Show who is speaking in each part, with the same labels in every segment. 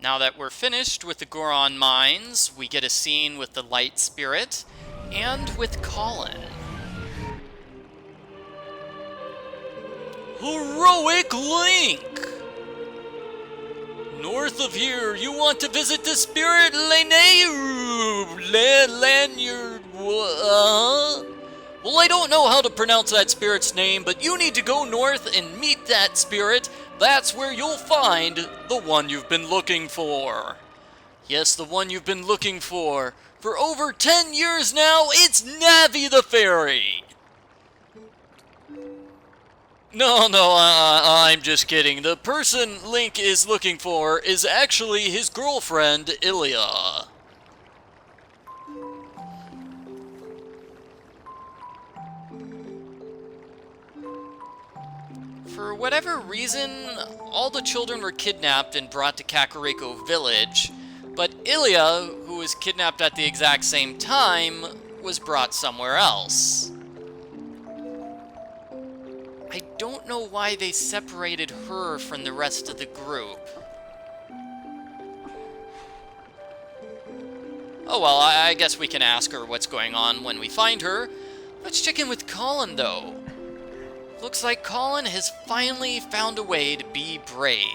Speaker 1: Now that we're finished with the Goron mines, we get a scene with the Light Spirit and with Colin. Heroic Link! North of here, you want to visit the Spirit Lanyard. Well, I don't know how to pronounce that spirit's name, but you need to go north and meet that spirit. That's where you'll find the one you've been looking for. Yes, the one you've been looking for. For over 10 years now, it's Navi the Fairy. No, I'm just kidding. The person Link is looking for is actually his girlfriend, Ilia. For whatever reason, all the children were kidnapped and brought to Kakariko Village, but Ilia, who was kidnapped at the exact same time, was brought somewhere else. I don't know why they separated her from the rest of the group. Oh well, I guess we can ask her what's going on when we find her. Let's check in with Colin, though. Looks like Colin has finally found a way to be brave.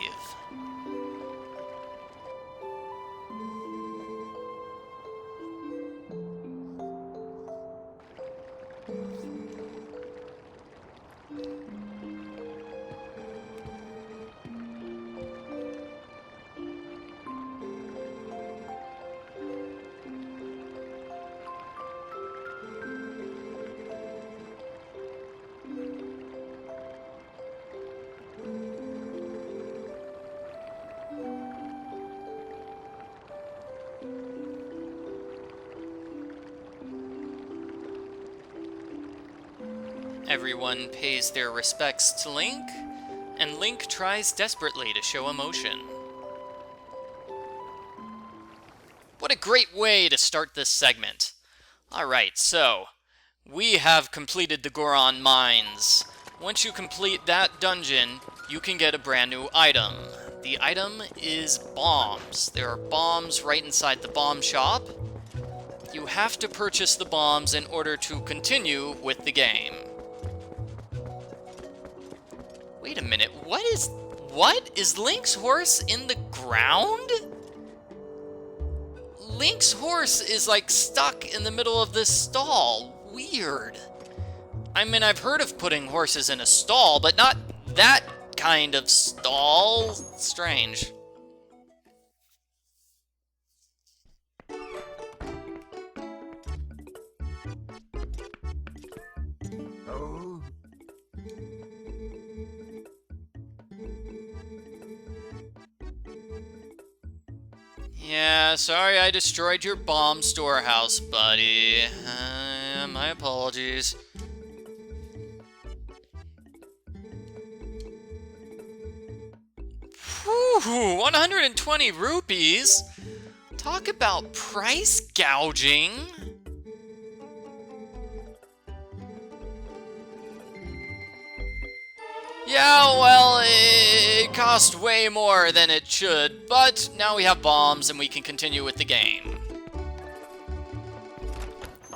Speaker 1: Everyone pays their respects to Link, and Link tries desperately to show emotion. What a great way to start this segment. Alright, so, we have completed the Goron Mines. Once you complete that dungeon, you can get a brand new item. The item is bombs. There are bombs right inside the bomb shop. You have to purchase the bombs in order to continue with the game. Wait a minute, what is Link's horse in the ground? Link's horse is like stuck in the middle of this stall. Weird. I mean, I've heard of putting horses in a stall, but not that kind of stall. Strange. Yeah, sorry I destroyed your bomb storehouse, buddy. My apologies. Whew, 120 rupees? Talk about price gouging. Yeah, well, it cost way more than it should, but now we have bombs and we can continue with the game.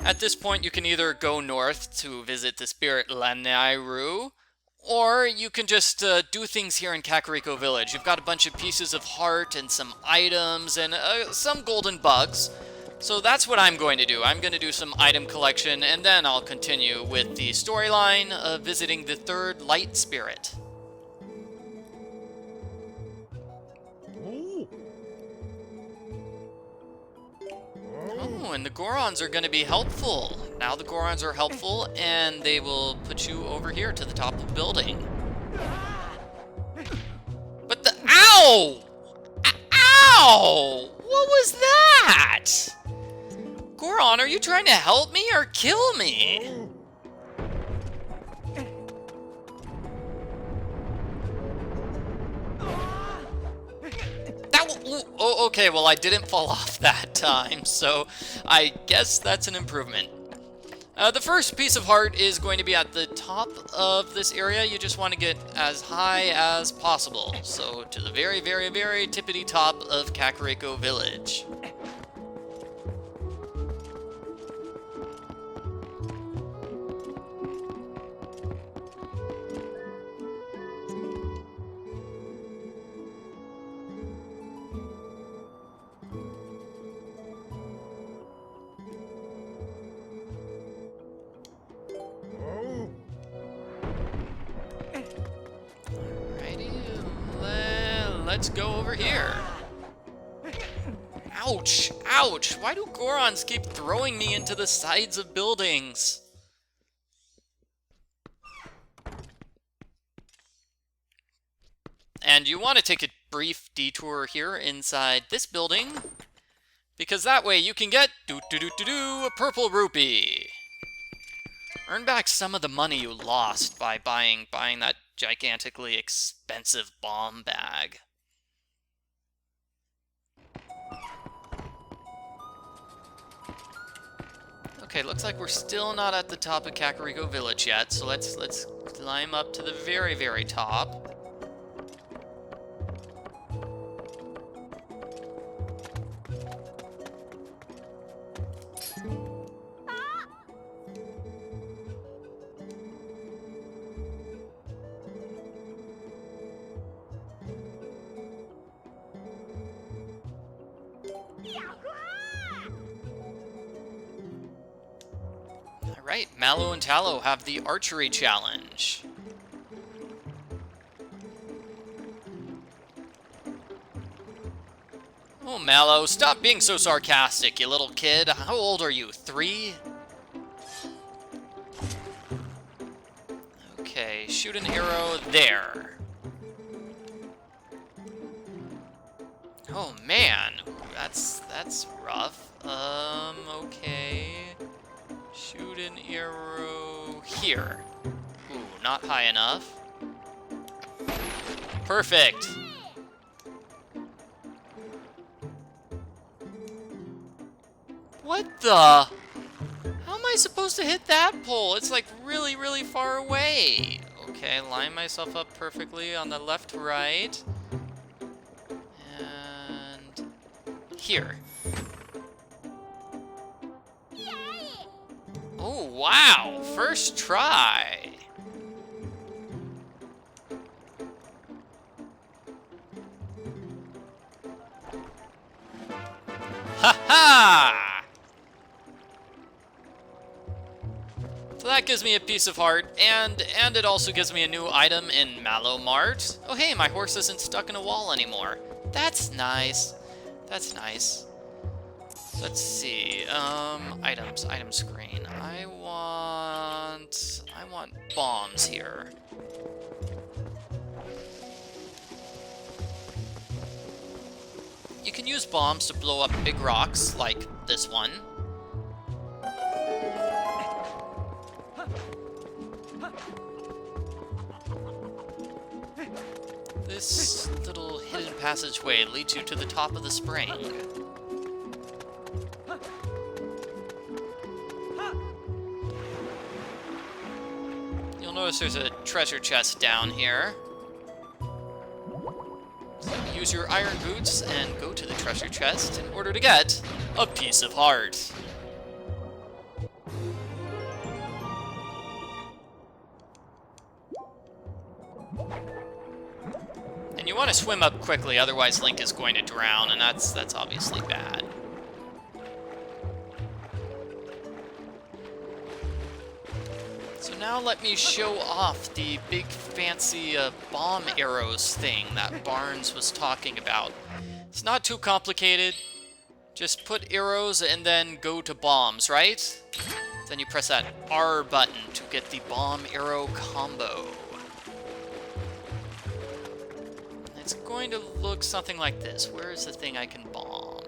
Speaker 1: At this point, you can either go north to visit the Spirit Lanayru, or you can just do things here in Kakariko Village. You've got a bunch of pieces of heart and some items and some golden bugs. So that's what I'm going to do. I'm going to do some item collection, and then I'll continue with the storyline of visiting the third Light Spirit. Oh, and the Gorons are going to be helpful. Now the Gorons are helpful, and they will put you over here to the top of the building. But the... Ow! Ow! What was that? Goron, are you trying to help me or kill me? Oh, okay, well, I didn't fall off that time, so I guess that's an improvement. The first piece of heart is going to be at the top of this area. You just want to get as high as possible. So to the very, very, very tippity top of Kakariko Village. Let's go over here. Ouch! Ouch! Why do Gorons keep throwing me into the sides of buildings? And you want to take a brief detour here inside this building, because that way you can get a purple rupee. Earn back some of the money you lost by buying that gigantically expensive bomb bag. Okay, looks like we're still not at the top of Kakariko Village yet, so let's climb up to the very, very top. Alright, Mallow and Tallow have the archery challenge. Oh, Mallow, stop being so sarcastic, you little kid. How old are you, 3? Okay, shoot an arrow there. Oh, man, that's rough. Okay. Shoot an arrow here. Ooh, not high enough. Perfect. What the? How am I supposed to hit that pole? It's like really, really far away. Okay, line myself up perfectly on the left, right. And here. Oh, wow! First try! Ha-ha! So that gives me a piece of heart, and it also gives me a new item in Mallow Mart. Oh hey, my horse isn't stuck in a wall anymore. That's nice. That's nice. Let's see, item screen. I want bombs here. You can use bombs to blow up big rocks, like this one. This little hidden passageway leads you to the top of the spring. Notice there's a treasure chest down here. So use your iron boots and go to the treasure chest in order to get a piece of heart. And you want to swim up quickly, otherwise Link is going to drown, and that's obviously bad. So now let me show off the big fancy bomb arrows thing that Barnes was talking about. It's not too complicated. Just put arrows and then go to bombs, right? Then you press that R button to get the bomb arrow combo. It's going to look something like this. Where is the thing I can bomb?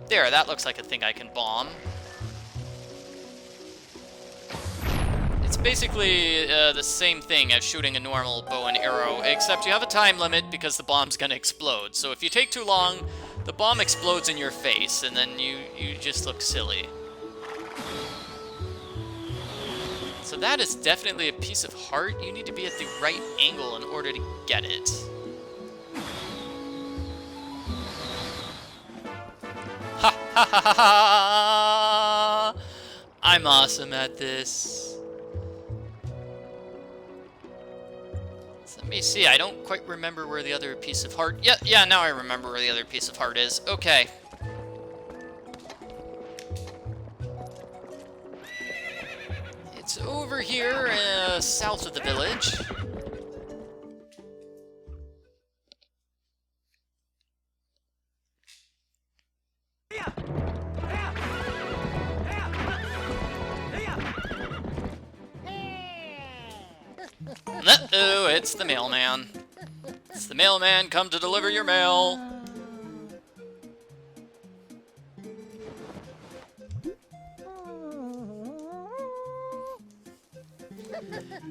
Speaker 1: There, that looks like a thing I can bomb. It's basically the same thing as shooting a normal bow and arrow, except you have a time limit because the bomb's gonna explode. So if you take too long, the bomb explodes in your face, and then you just look silly. So that is definitely a piece of heart. You need to be at the right angle in order to get it. Ha ha ha ha ha! I'm awesome at this. So let me see. I don't quite remember where the other piece of heart... Yeah, now I remember where the other piece of heart is. Okay. It's over here, south of the village. Uh-oh, it's the mailman. It's the mailman, come to deliver your mail.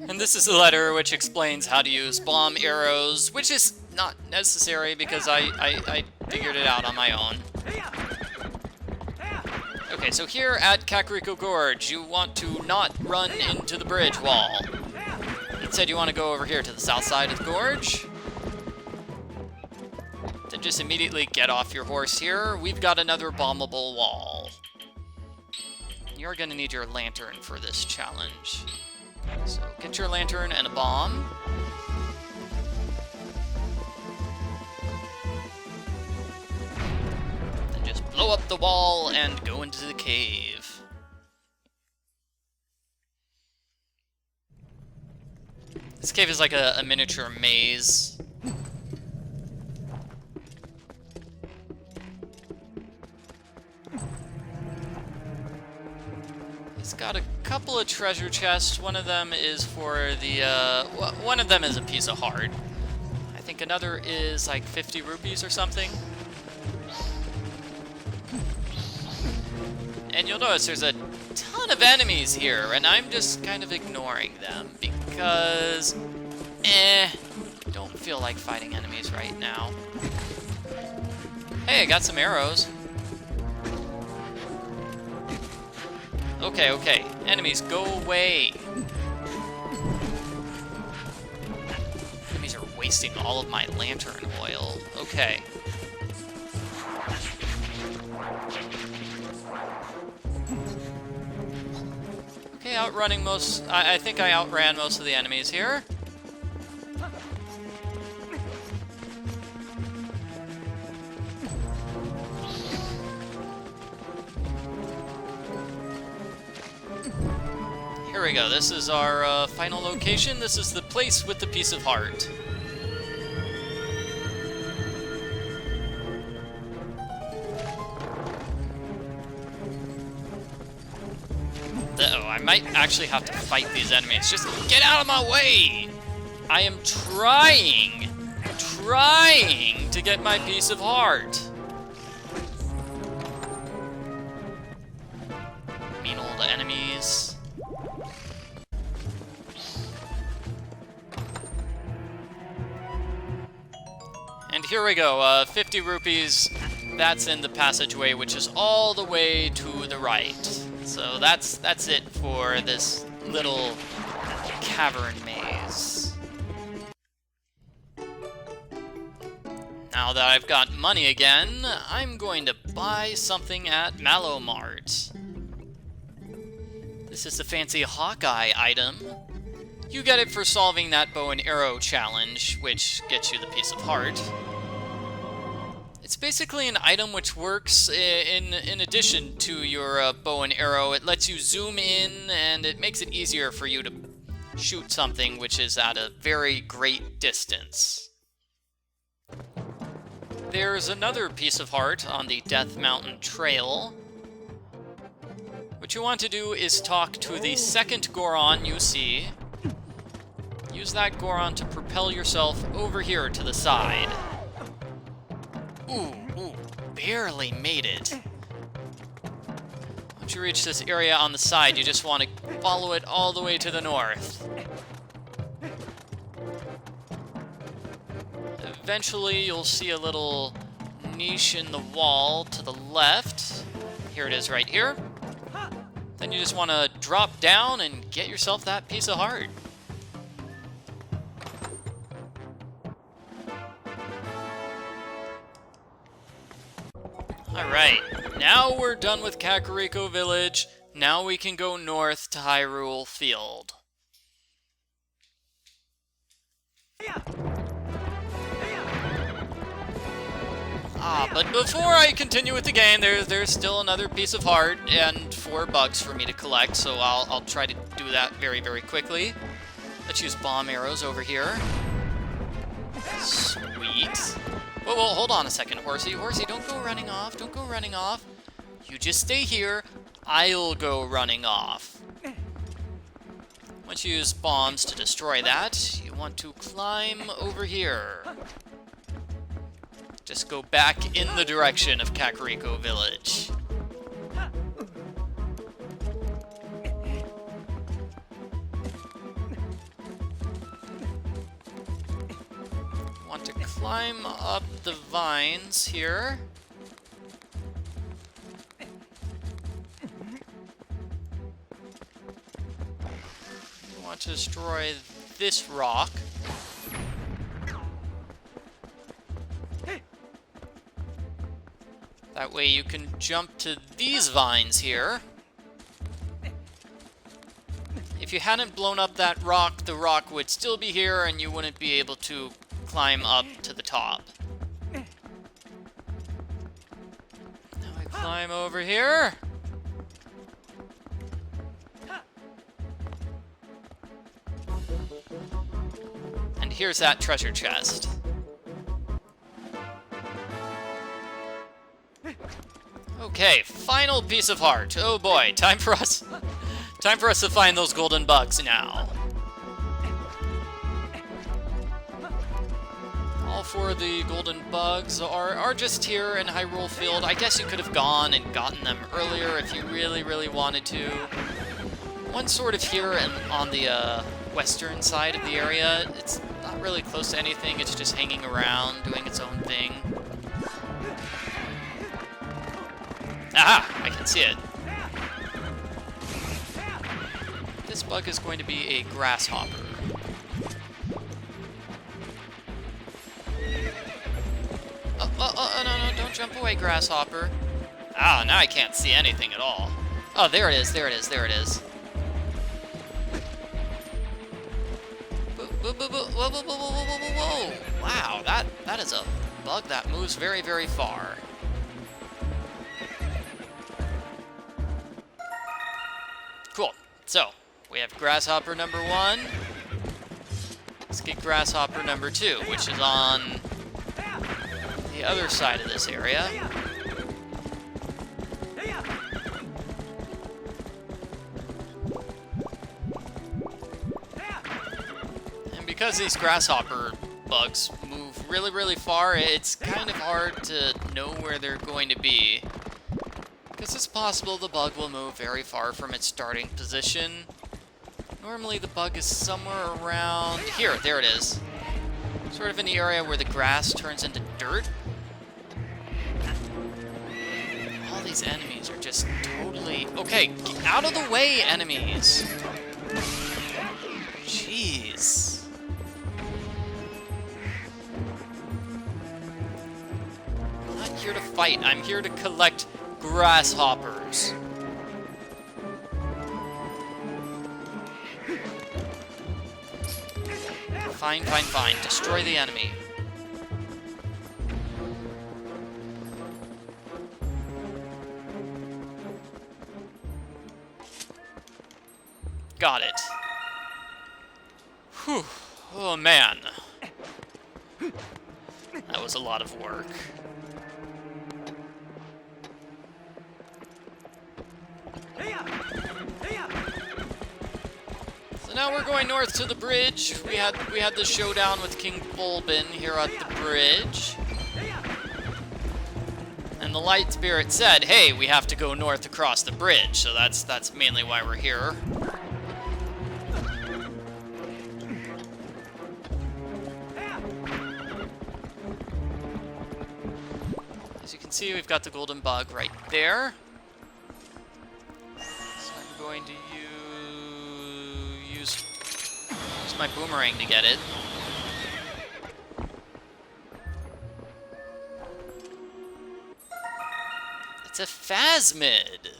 Speaker 1: And this is a letter which explains how to use bomb arrows, which is not necessary because I figured it out on my own. Okay, so here at Kakariko Gorge, you want to not run into the bridge wall. Instead, you want to go over here to the south side of the gorge. Then just immediately get off your horse here. We've got another bombable wall. You're going to need your lantern for this challenge. So get your lantern and a bomb. Then just blow up the wall and go into the cave. This cave is like a miniature maze. It's got a couple of treasure chests. One of them is for the, one of them is a piece of heart. I think another is like 50 rupees or something. And you'll notice there's a ton of enemies here, and I'm just kind of ignoring them because, don't feel like fighting enemies right now. Hey, I got some arrows. Okay, enemies, go away. Enemies are wasting all of my lantern oil. Okay. Okay, outrunning most... I think I outran most of the enemies here. Here we go. This is our final location. This is the place with the piece of heart. Uh-oh, I might actually have to fight these enemies. Just get out of my way! I am trying to get my piece of heart. Mean old enemies. And here we go, 50 rupees. That's in the passageway, which is all the way to the right. So that's it for this little cavern maze. Now that I've got money again, I'm going to buy something at Mallow Mart. This is the fancy hawkeye item. You get it for solving that bow and arrow challenge, which gets you the piece of heart. It's basically an item which works in addition to your bow and arrow. It lets you zoom in, and it makes it easier for you to shoot something which is at a very great distance. There's another piece of heart on the Death Mountain Trail. What you want to do is talk to the second Goron you see. Use that Goron to propel yourself over here to the side. Ooh, barely made it. Once you reach this area on the side, you just want to follow it all the way to the north. Eventually, you'll see a little niche in the wall to the left. Here it is right here. Then you just want to drop down and get yourself that piece of heart. Alright, now we're done with Kakariko Village. Now we can go north to Hyrule Field. But before I continue with the game, there's still another piece of heart and 4 bugs for me to collect, so I'll try to do that very, very quickly. Let's use bomb arrows over here. Sweet. Whoa, hold on a second, Horsey. Horsey, don't go running off. Don't go running off. You just stay here. I'll go running off. Once you use bombs to destroy that, you want to climb over here. Just go back in the direction of Kakariko Village. Want to climb up the vines here. You want to destroy this rock. That way you can jump to these vines here. If you hadn't blown up that rock, the rock would still be here and you wouldn't be able to climb up to the top. Now I climb over here. And here's that treasure chest. Okay, final piece of heart. Oh boy, time for us to find those golden bugs now. All 4 of the golden bugs are just here in Hyrule Field. I guess you could have gone and gotten them earlier if you really, really wanted to. One's sort of here and on the western side of the area. It's not really close to anything. It's just hanging around, doing its own thing. Aha! I can see it. This bug is going to be a grasshopper. Oh, no, don't jump away, grasshopper. Ah, now I can't see anything at all. Oh, there it is. Whoa. Wow, that is a bug that moves very, very far. Cool. So, we have grasshopper number 1. Let's get grasshopper number 2, which is on the other side of this area. And because these grasshopper bugs move really, really far, it's kind of hard to know where they're going to be. Because it's possible the bug will move very far from its starting position. Normally the bug is somewhere around here. There it is. Sort of in the area where the grass turns into dirt. All these enemies are just totally... Okay, get out of the way, enemies! Jeez. I'm not here to fight. I'm here to collect grasshoppers. Fine. Destroy the enemy. Got it. Whew. Oh, man. That was a lot of work. So now we're going north to the bridge. We had the showdown with King Bulbin here at the bridge. And the Light Spirit said, hey, we have to go north across the bridge, so that's mainly why we're here. As you can see, we've got the golden bug right there. So going to use my boomerang to get it. It's a phasmid.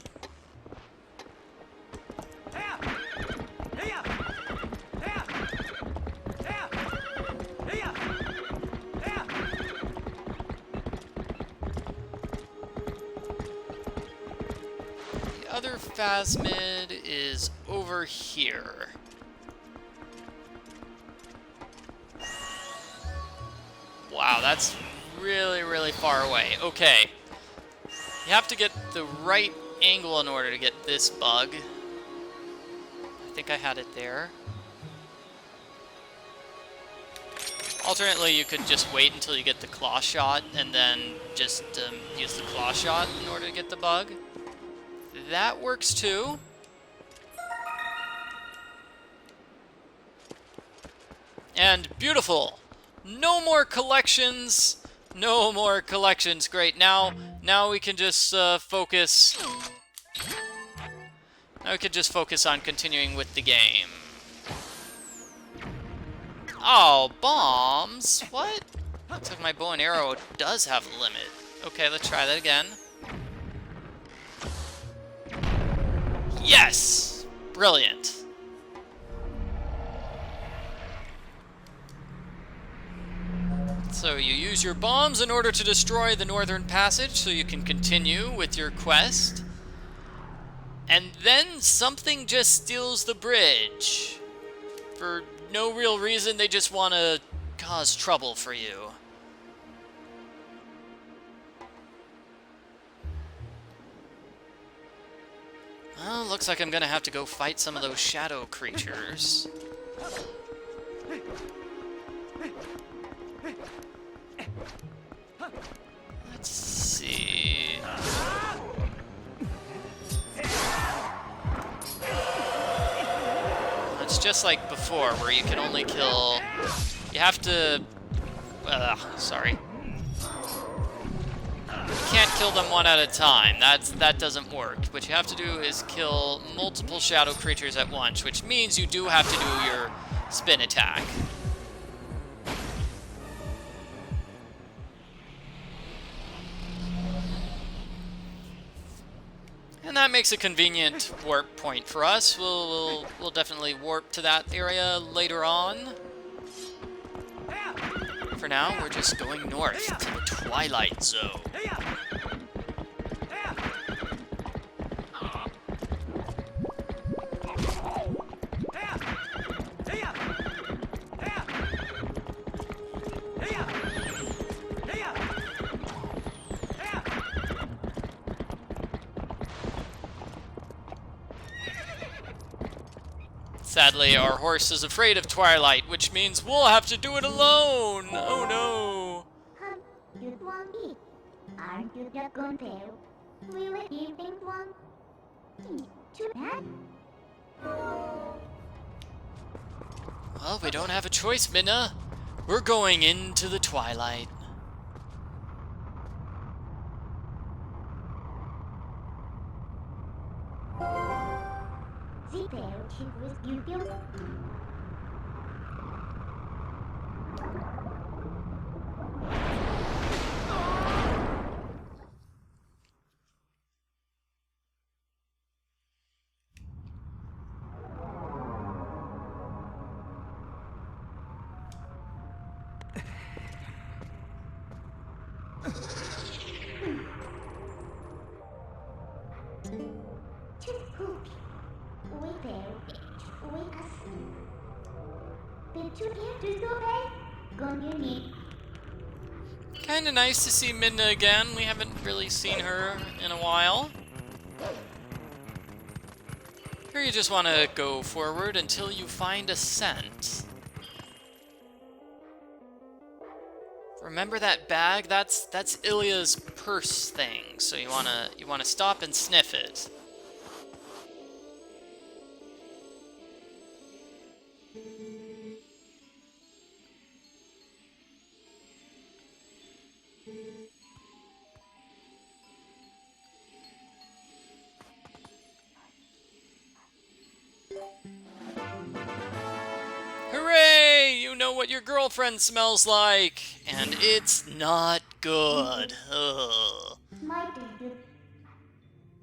Speaker 1: The other phasmid is over here. Wow, that's really, really far away. Okay. You have to get the right angle in order to get this bug. I think I had it there. Alternately, you could just wait until you get the claw shot and then just use the claw shot in order to get the bug. That works too. And beautiful! No more collections! No more collections. Great. Now we can just focus. Now we can just focus on continuing with the game. Oh, bombs! What? Looks like my bow and arrow does have a limit. Okay, let's try that again. Yes! Brilliant. So you use your bombs in order to destroy the Northern Passage so you can continue with your quest. And then something just steals the bridge. For no real reason, they just want to cause trouble for you. Well, looks like I'm gonna have to go fight some of those shadow creatures. Let's see. It's just like before, where you can only kill... You have to... sorry. You can't kill them one at a time. That doesn't work. What you have to do is kill multiple shadow creatures at once, which means you do have to do your spin attack. And that makes a convenient warp point for us. We'll definitely warp to that area later on. For now, we're just going north to the Twilight Zone. Sadly, our horse is afraid of Twilight, which means we'll have to do it alone! Oh no!
Speaker 2: You want me? Aren't you just going to? We were eating one. Too bad.
Speaker 1: Well, we don't have a choice, Minna. We're going into the Twilight. Kinda nice to see Midna again. We haven't really seen her in a while. Here you just want to go forward until you find a scent. Remember that bag? That's Ilia's purse thing. So you wanna stop and sniff it. what your girlfriend smells like, and it's not good. Ugh.
Speaker 2: My dude,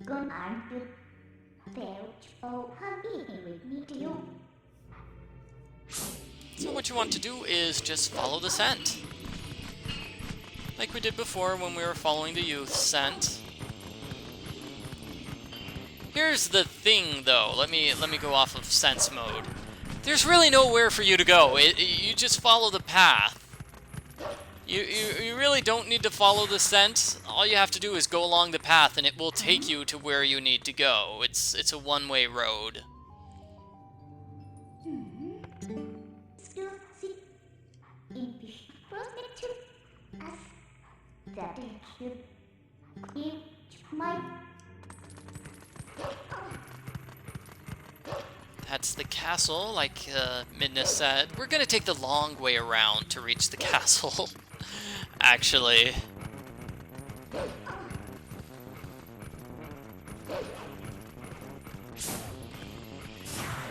Speaker 2: gun arm dude, belch, oh, huggy with me too.
Speaker 1: So what you want to do is just follow the scent. Like we did before when we were following the youth scent. Here's the thing, though. Let me go off of sense mode. There's really nowhere for you to go. You just follow the path. You really don't need to follow the scent. All you have to do is go along the path, and it will take you to where you need to go. It's a one-way road. That's the castle, like Midna said. We're gonna take the long way around to reach the castle, actually.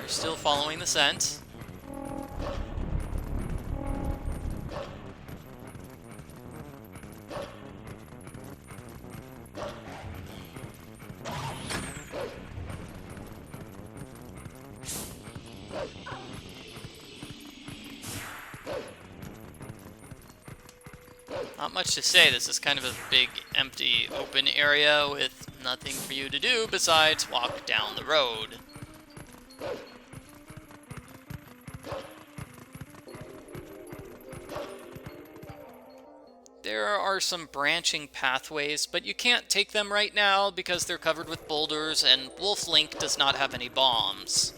Speaker 1: We're still following the scent. Not much to say. This is kind of a big, empty, open area with nothing for you to do besides walk down the road. There are some branching pathways, but you can't take them right now because they're covered with boulders, and Wolf Link does not have any bombs.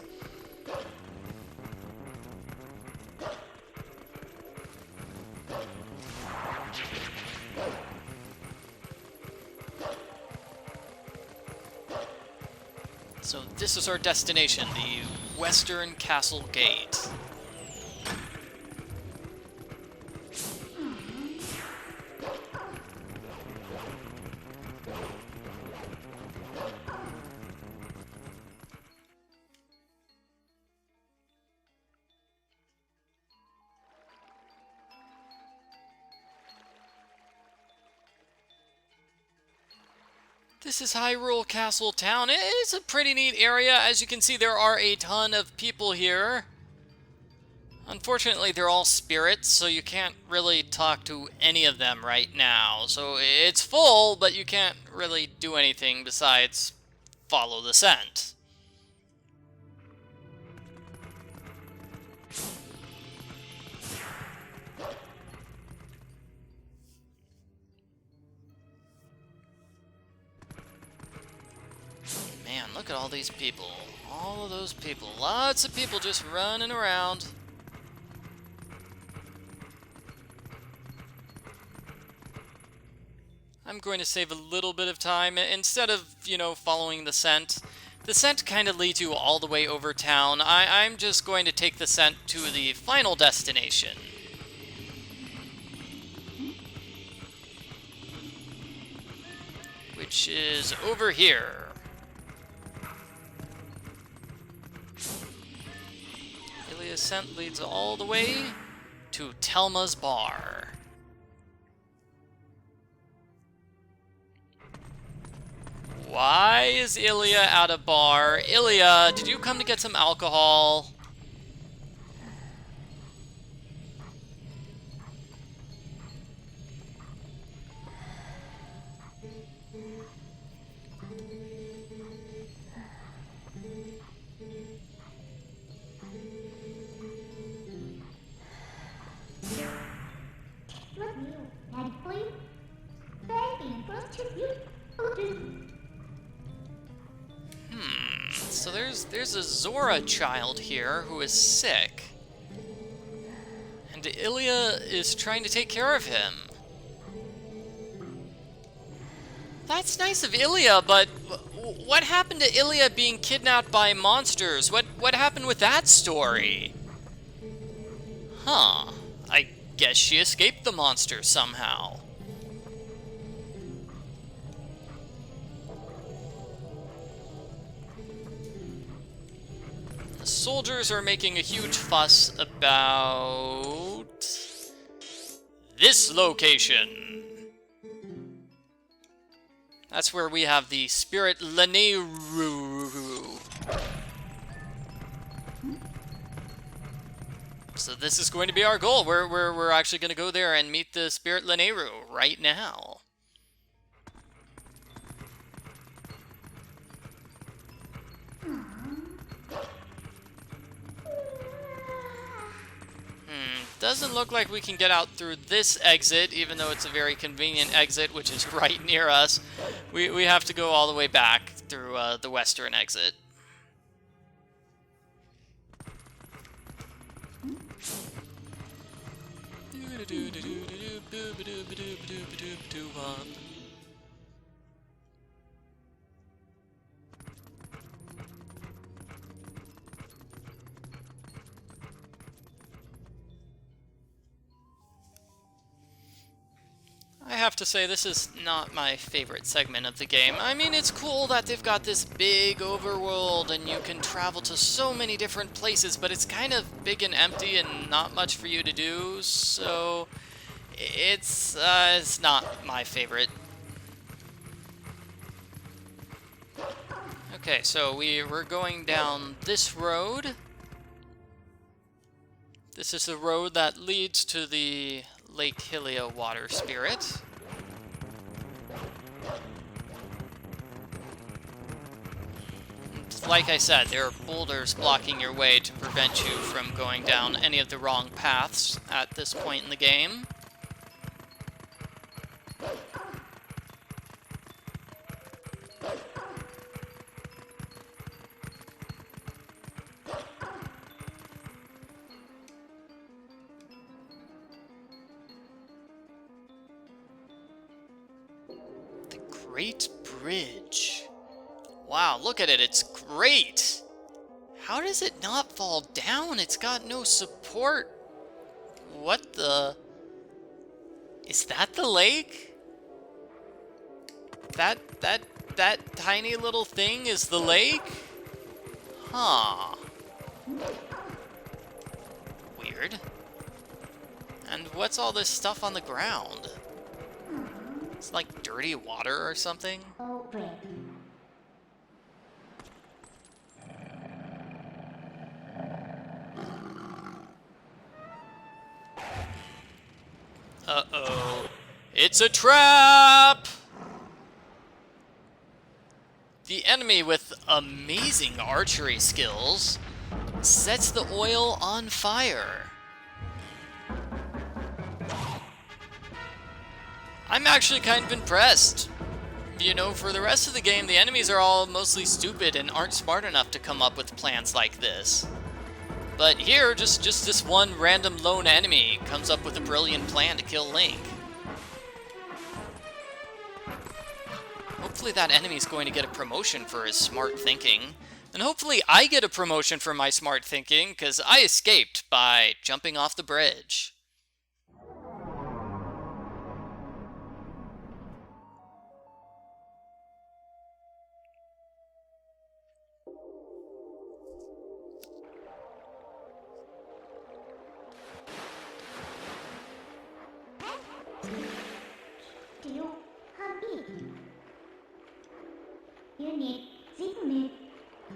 Speaker 1: So this is our destination, the Western Castle Gate. This is Hyrule Castle Town. It's a pretty neat area. As you can see, there are a ton of people here. Unfortunately, they're all spirits, so you can't really talk to any of them right now. So it's full, but you can't really do anything besides follow the scent. Man, look at all these people. All of those people. Lots of people just running around. I'm going to save a little bit of time. Instead of, following the scent kind of leads you all the way over town. I'm just going to take the scent to the final destination. Which is over here. Ilia's scent leads all the way to Telma's bar. Why is Ilia at a bar? Ilia, did you come to get some alcohol? So there's a Zora child here who is sick. And Ilia is trying to take care of him. That's nice of Ilia, but what happened to Ilia being kidnapped by monsters? What happened with that story? Huh. I guess she escaped the monster somehow. The soldiers are making a huge fuss about this location. That's where we have the Spirit Lanayru. So this is going to be our goal. We're actually going to go there and meet the Spirit Lanayru right now. Doesn't look like we can get out through this exit, even though it's a very convenient exit, which is right near us. We have to go all the way back through the western exit. I have to say, this is not my favorite segment of the game. I mean, it's cool that they've got this big overworld and you can travel to so many different places, but it's kind of big and empty and not much for you to do, so it's not my favorite. Okay, so we're going down this road. This is the road that leads to the Lake Hylia water spirit. Like I said, there are boulders blocking your way to prevent you from going down any of the wrong paths at this point in the game. Great Bridge. Wow, look at it, it's great! How does it not fall down? It's got no support. What the... Is that the lake? That tiny little thing is the lake? Huh. Weird. And what's all this stuff on the ground? It's like dirty water or something? Uh-oh. It's a trap! The enemy with amazing archery skills sets the oil on fire. I'm actually kind of impressed. You know, for the rest of the game, the enemies are all mostly stupid and aren't smart enough to come up with plans like this. But here, just this one random lone enemy comes up with a brilliant plan to kill Link. Hopefully that enemy's going to get a promotion for his smart thinking. And hopefully I get a promotion for my smart thinking, because I escaped by jumping off the bridge.
Speaker 2: You need signet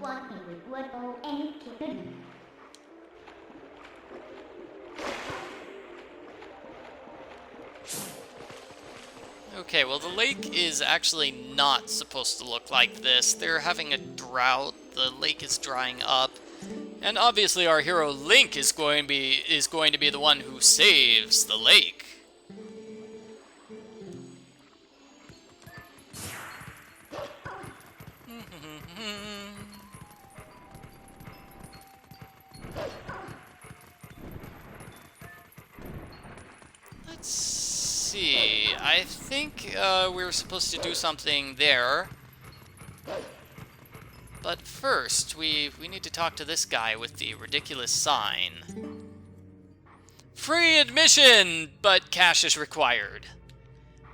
Speaker 2: working with Wordle and Twilit.
Speaker 1: Okay, well the lake is actually not supposed to look like this. They're having a drought, the lake is drying up, and obviously our hero Link is going to be the one who saves the lake. Let's see. I think we were supposed to do something there. But first, we need to talk to this guy with the ridiculous sign. Free admission, but cash is required.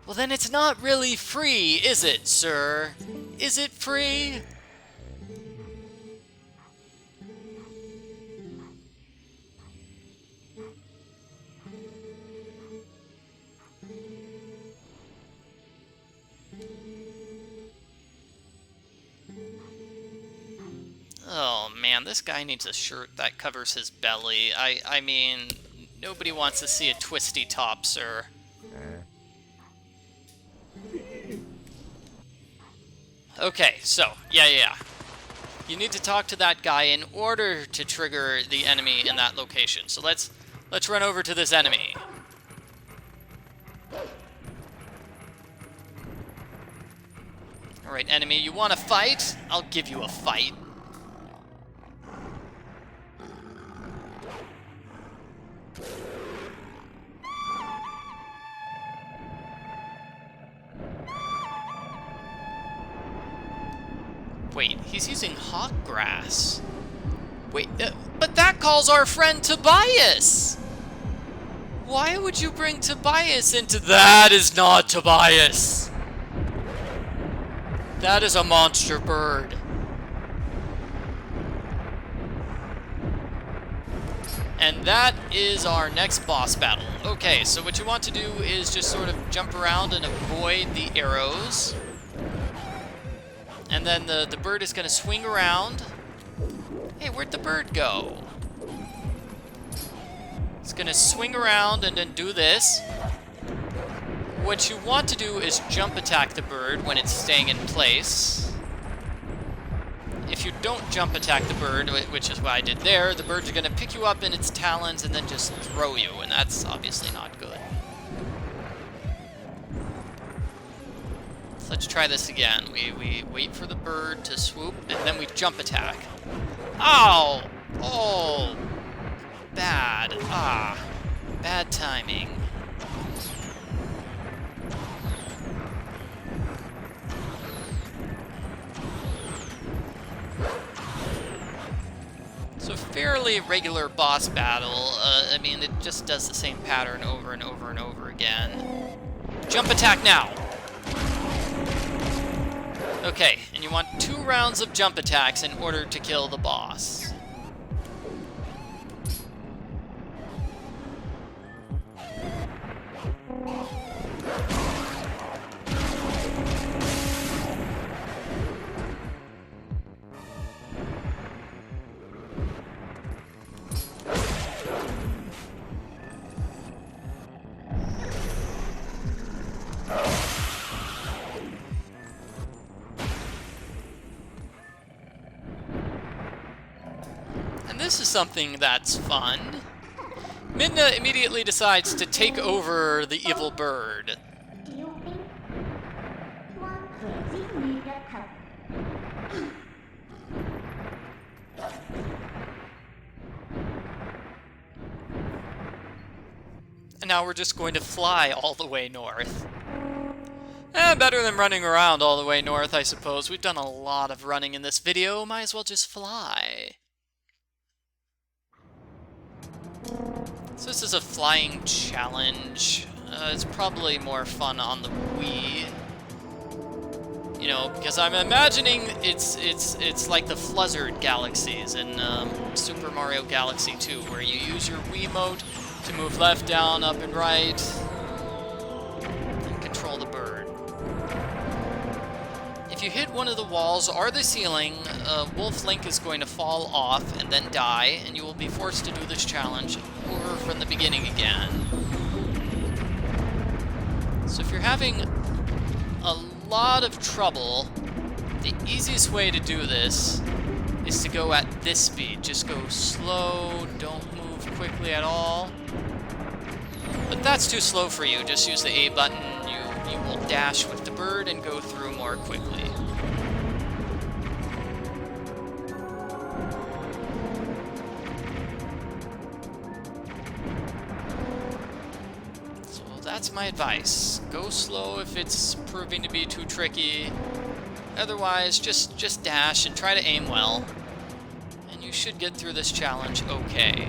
Speaker 1: Well, then it's not really free, is it, sir? Is it free? man, this guy needs a shirt that covers his belly. I mean, nobody wants to see a twisty top, sir. Okay, so, yeah. You need to talk to that guy in order to trigger the enemy in that location. So let's run over to this enemy. Alright, enemy, you want to fight? I'll give you a fight. Wait, he's using hawk grass. Wait, but that calls our friend Tobias! Why would you bring Tobias into... That is not Tobias! That is a monster bird. And that is our next boss battle. Okay, so what you want to do is just sort of jump around and avoid the arrows. And then the bird is going to swing around. Hey, where'd the bird go? It's going to swing around and then do this. What you want to do is jump attack the bird when it's staying in place. If you don't jump attack the bird, which is what I did there, the bird's going to pick you up in its talons and then just throw you, and that's obviously not good. So let's try this again. We wait for the bird to swoop, and then we jump attack. Ow! Oh! Bad. Ah. Bad timing. So fairly regular boss battle. I mean, it just does the same pattern over and over and over again. Jump attack now! Okay, and you want 2 rounds of jump attacks in order to kill the boss. This is something that's fun. Midna immediately decides to take over the evil bird.
Speaker 2: Do you think one crazy leader can...
Speaker 1: And now we're just going to fly all the way north. Better than running around all the way north, I suppose. We've done a lot of running in this video. Might as well just fly. So this is a flying challenge. It's probably more fun on the Wii. You know, because I'm imagining it's like the Fluzzard galaxies in Super Mario Galaxy 2, where you use your Wiimote to move left, down, up, and right, and control the bird. If you hit one of the walls or the ceiling, Wolf Link is going to fall off and then die, and you will be forced to do this challenge over from the beginning again. So if you're having a lot of trouble, the easiest way to do this is to go at this speed. Just go slow, don't move quickly at all. But that's too slow for you. Just use the A button. You will dash with the bird and go through more quickly. So that's my advice. Go slow if it's proving to be too tricky. Otherwise, just dash and try to aim well. And you should get through this challenge okay.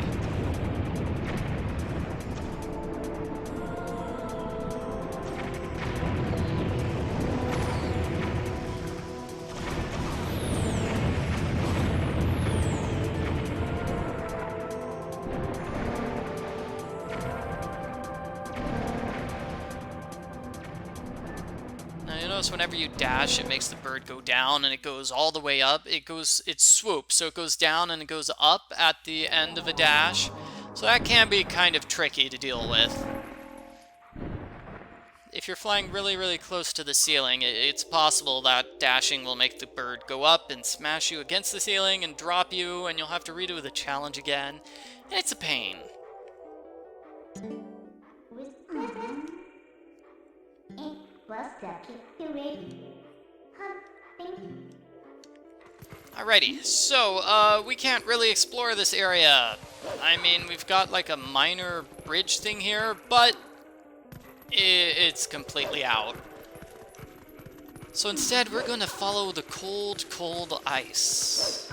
Speaker 1: notice whenever you dash, it makes the bird go down, and it goes all the way up. It swoops, so it goes down and it goes up at the end of a dash. So that can be kind of tricky to deal with. If you're flying really, really close to the ceiling, it's possible that dashing will make the bird go up and smash you against the ceiling and drop you, and you'll have to redo the challenge again. And it's a pain. Alrighty, so we can't really explore this area. I mean, we've got like a minor bridge thing here, but it's completely out. So instead, we're going to follow the cold, cold ice.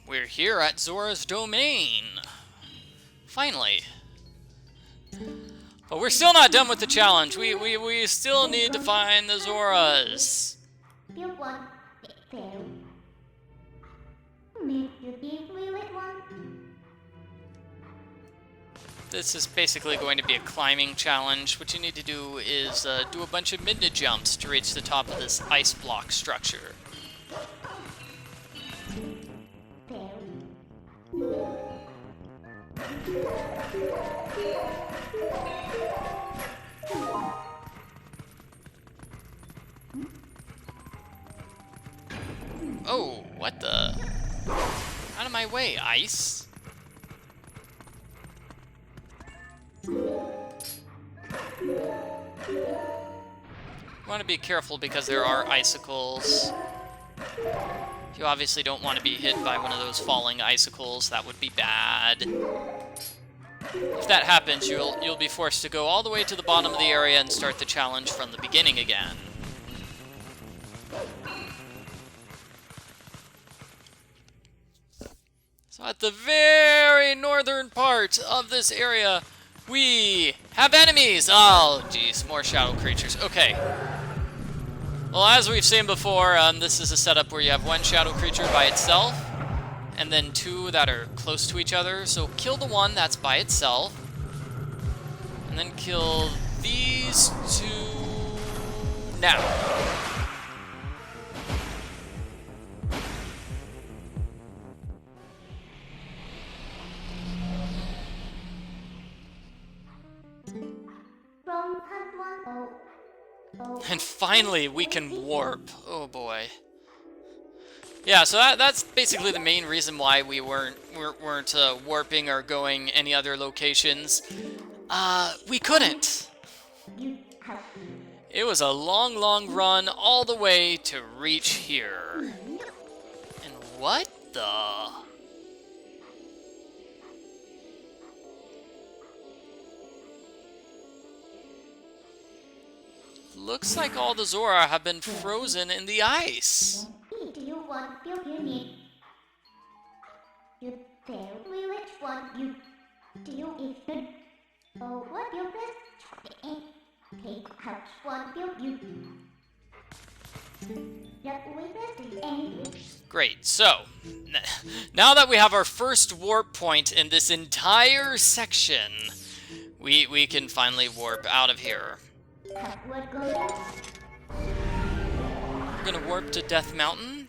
Speaker 1: We're here at Zora's domain. Finally. But we're still not done with the challenge. We still need to find the Zoras. This is basically going to be a climbing challenge. What you need to do is do a bunch of mid jumps to reach the top of this ice block structure. Oh, what the? Out of my way, ice. You want to be careful because there are icicles. You obviously don't want to be hit by one of those falling icicles. That would be bad. If that happens, you'll be forced to go all the way to the bottom of the area and start the challenge from the beginning again. So at the very northern part of this area, we have enemies! Oh, geez, more shadow creatures. Okay. Well, as we've seen before, this is a setup where you have one shadow creature by itself, and then two that are close to each other. So kill the one that's by itself, and then kill these two now. And finally, we can warp. Oh boy. Yeah, so that's basically the main reason why we weren't warping or going any other locations. We couldn't. It was a long, long run all the way to reach here. And what the? Looks like all the Zora have been frozen in the ice.
Speaker 2: Do you want you tell me which one you do you even oh what you best take out one you
Speaker 1: Great, so now that we have our first warp point in this entire section, we can finally warp out of here. We're gonna warp to Death Mountain.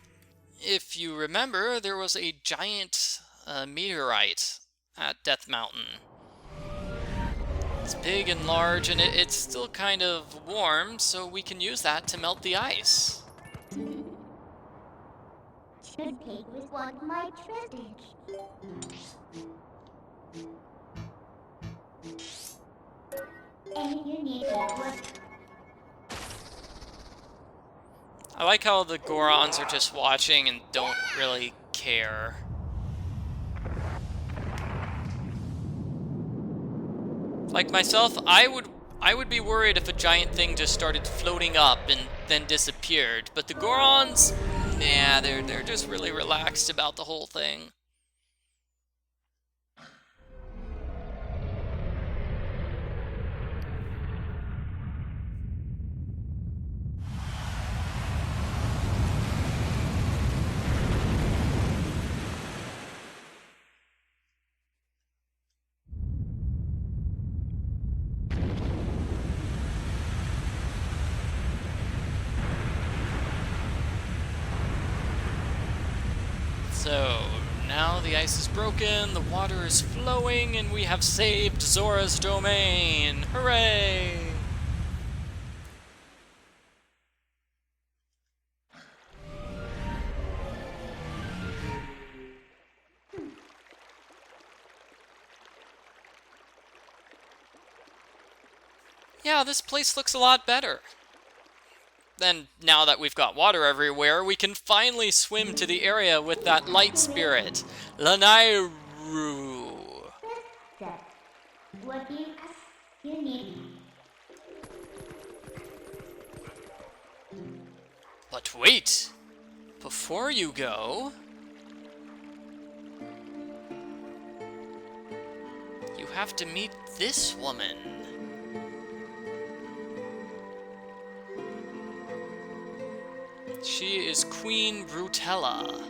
Speaker 1: If you remember, there was a giant meteorite at Death Mountain. It's big and large, and it's still kind of warm, so we can use that to melt the ice.
Speaker 2: Should take with one my prestige. And you need to
Speaker 1: I like how the Gorons are just watching and don't really care. Like myself, I would be worried if a giant thing just started floating up and then disappeared. But the Gorons, nah, they're just really relaxed about the whole thing. So, now the ice is broken, the water is flowing, and we have saved Zora's domain! Hooray! Yeah, this place looks a lot better. Then, now that we've got water everywhere, we can finally swim to the area with that light spirit, Lanairu.
Speaker 2: Step. What you need?
Speaker 1: But wait! Before you go, you have to meet this woman. She is Queen Rutela.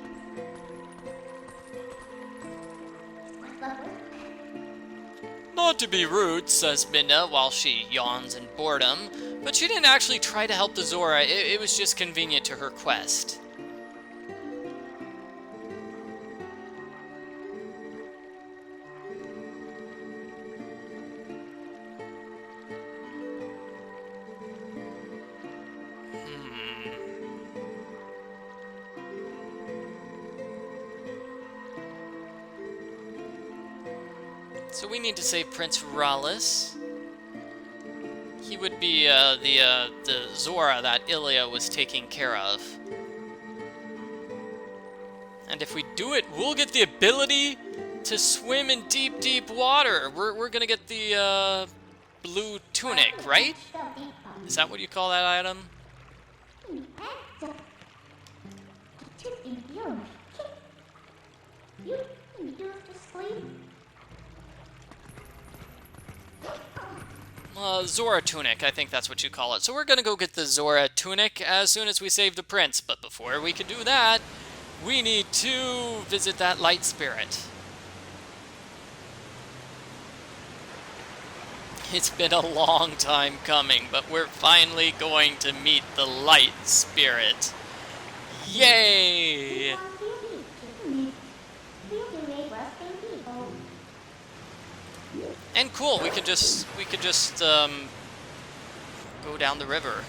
Speaker 1: Not to be rude, says Minna while she yawns in boredom, but she didn't actually try to help the Zora, it was just convenient to her quest. So we need to save Prince Rallis. He would be the Zora that Ilia was taking care of. And if we do it, we'll get the ability to swim in deep, deep water. We're gonna get the blue tunic, right? Is that what you call that item? Zora tunic, I think that's what you call it. So we're gonna go get the Zora tunic as soon as we save the prince. But before we can do that, we need to visit that light spirit. It's been a long time coming, but we're finally going to meet the light spirit. Yay! And cool, we could just go down the river.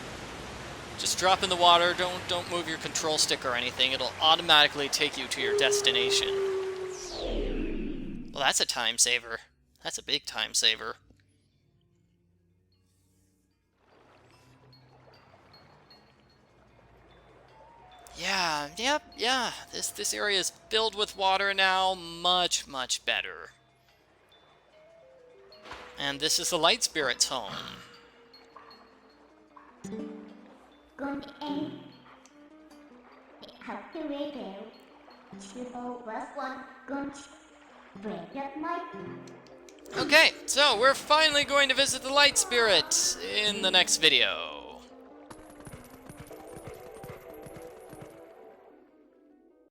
Speaker 1: Just drop in the water, don't move your control stick or anything. It'll automatically take you to your destination. Well, that's a time saver. That's a big time saver. Yeah. This area is filled with water now, much better. And this is the light spirit's home. Okay, so we're finally going to visit the light spirit in the next video.